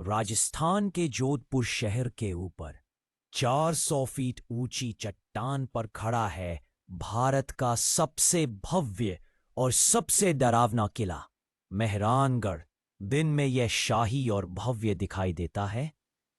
राजस्थान के जोधपुर शहर के ऊपर 400 फीट ऊंची चट्टान पर खड़ा है भारत का सबसे भव्य और सबसे डरावना किला मेहरानगढ़। दिन में यह शाही और भव्य दिखाई देता है,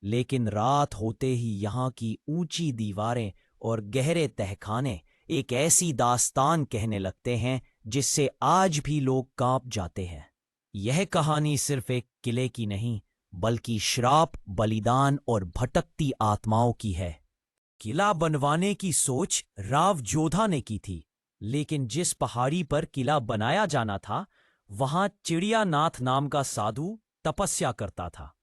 लेकिन रात होते ही यहाँ की ऊंची दीवारें और गहरे तहखाने एक ऐसी दास्तान कहने लगते हैं जिससे आज भी लोग कांप जाते हैं। यह कहानी सिर्फ एक किले की नहीं, बल्कि श्राप, बलिदान और भटकती आत्माओं की है। किला बनवाने की सोच राव जोधा ने की थी, लेकिन जिस पहाड़ी पर किला बनाया जाना था, वहां चिड़ियानाथ नाम का साधु तपस्या करता था।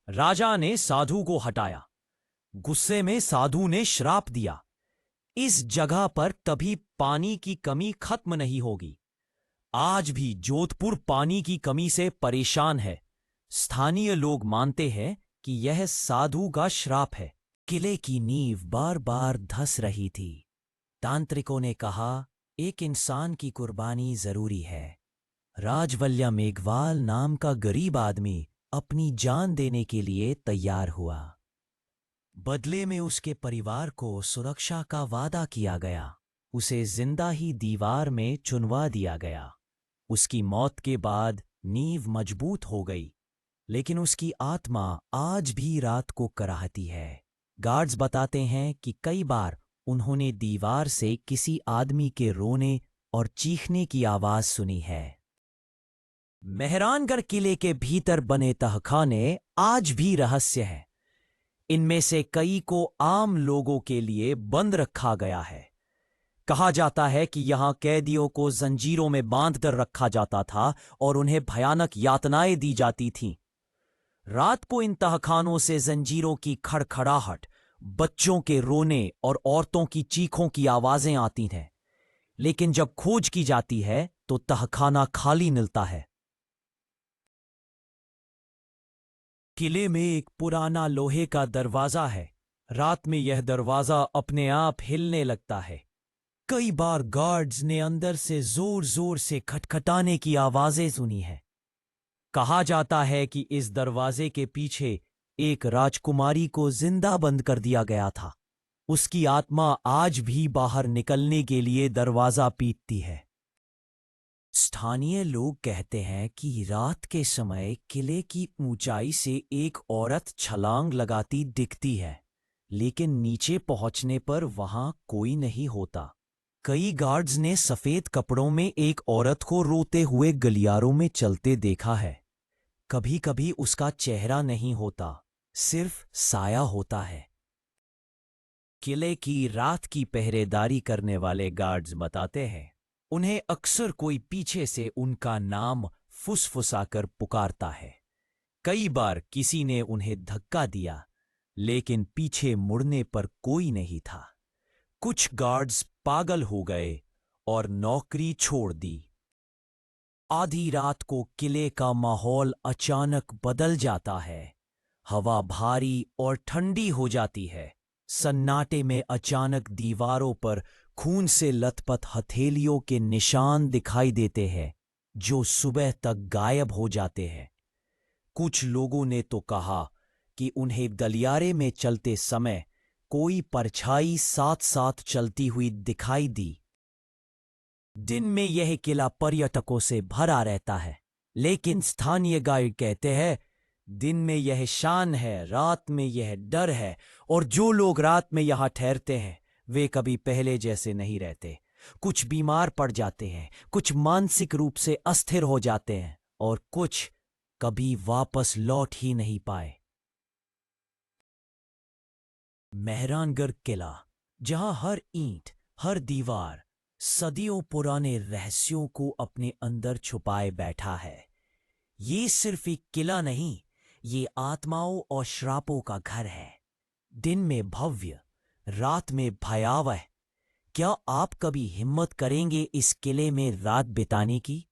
राजा ने साधु को हटाया। गुस्से में साधु ने श्राप दिया, इस जगह पर कभी पानी की कमी खत्म नहीं होगी। आज भी जोधपुर पानी की कमी से परेशान है। स्थानीय लोग मानते हैं कि यह साधु का श्राप है। किले की नींव बार बार धंस रही थी। तांत्रिकों ने कहा, एक इंसान की कुर्बानी जरूरी है। राजवल्या मेघवाल नाम का गरीब आदमी अपनी जान देने के लिए तैयार हुआ। बदले में उसके परिवार को सुरक्षा का वादा किया गया। उसे जिंदा ही दीवार में चुनवा दिया गया। उसकी मौत के बाद नींव मजबूत हो गई, लेकिन उसकी आत्मा आज भी रात को कराहती है। गार्ड्स बताते हैं कि कई बार उन्होंने दीवार से किसी आदमी के रोने और चीखने की आवाज सुनी है। मेहरानगढ़ किले के भीतर बने तहखाने आज भी रहस्य हैं। इनमें से कई को आम लोगों के लिए बंद रखा गया है। कहा जाता है कि यहां कैदियों को जंजीरों में बांधकर रखा जाता था और उन्हें भयानक यातनाएं दी जाती थीं। रात को इन तहखानों से जंजीरों की खड़खड़ाहट, बच्चों के रोने और औरतों की चीखों की आवाजें आती हैं, लेकिन जब खोज की जाती है तो तहखाना खाली मिलता है। किले में एक पुराना लोहे का दरवाजा है। रात में यह दरवाजा अपने आप हिलने लगता है। कई बार गार्ड्स ने अंदर से जोर जोर से खटखटाने की आवाजें सुनी है। कहा जाता है कि इस दरवाजे के पीछे एक राजकुमारी को जिंदा बंद कर दिया गया था। उसकी आत्मा आज भी बाहर निकलने के लिए दरवाजा पीटती है। स्थानीय लोग कहते हैं कि रात के समय किले की ऊंचाई से एक औरत छलांग लगाती दिखती है, लेकिन नीचे पहुंचने पर वहां कोई नहीं होता। कई गार्ड्स ने सफेद कपड़ों में एक औरत को रोते हुए गलियारों में चलते देखा है। कभी कभी उसका चेहरा नहीं होता, सिर्फ साया होता है। किले की रात की पहरेदारी करने वाले गार्ड्स बताते हैं, उन्हें अक्सर कोई पीछे से उनका नाम फुसफुसाकर पुकारता है। कई बार किसी ने उन्हें धक्का दिया, लेकिन पीछे मुड़ने पर कोई नहीं था। कुछ गार्ड्स पागल हो गए और नौकरी छोड़ दी। आधी रात को किले का माहौल अचानक बदल जाता है। हवा भारी और ठंडी हो जाती है। सन्नाटे में अचानक दीवारों पर खून से लथपथ हथेलियों के निशान दिखाई देते हैं, जो सुबह तक गायब हो जाते हैं। कुछ लोगों ने तो कहा कि उन्हें गलियारे में चलते समय कोई परछाई साथ साथ चलती हुई दिखाई दी। दिन में यह किला पर्यटकों से भरा रहता है, लेकिन स्थानीय गाइड कहते हैं, दिन में यह शान है, रात में यह डर है, और जो लोग रात में यहां ठहरते हैं वे कभी पहले जैसे नहीं रहते। कुछ बीमार पड़ जाते हैं, कुछ मानसिक रूप से अस्थिर हो जाते हैं, और कुछ कभी वापस लौट ही नहीं पाए। मेहरानगढ़ किला, जहां हर ईंट, हर दीवार सदियों पुराने रहस्यों को अपने अंदर छुपाए बैठा है। ये सिर्फ एक किला नहीं, ये आत्माओं और श्रापों का घर है। दिन में भव्य, रात में भयावह। क्या आप कभी हिम्मत करेंगे इस किले में रात बिताने की?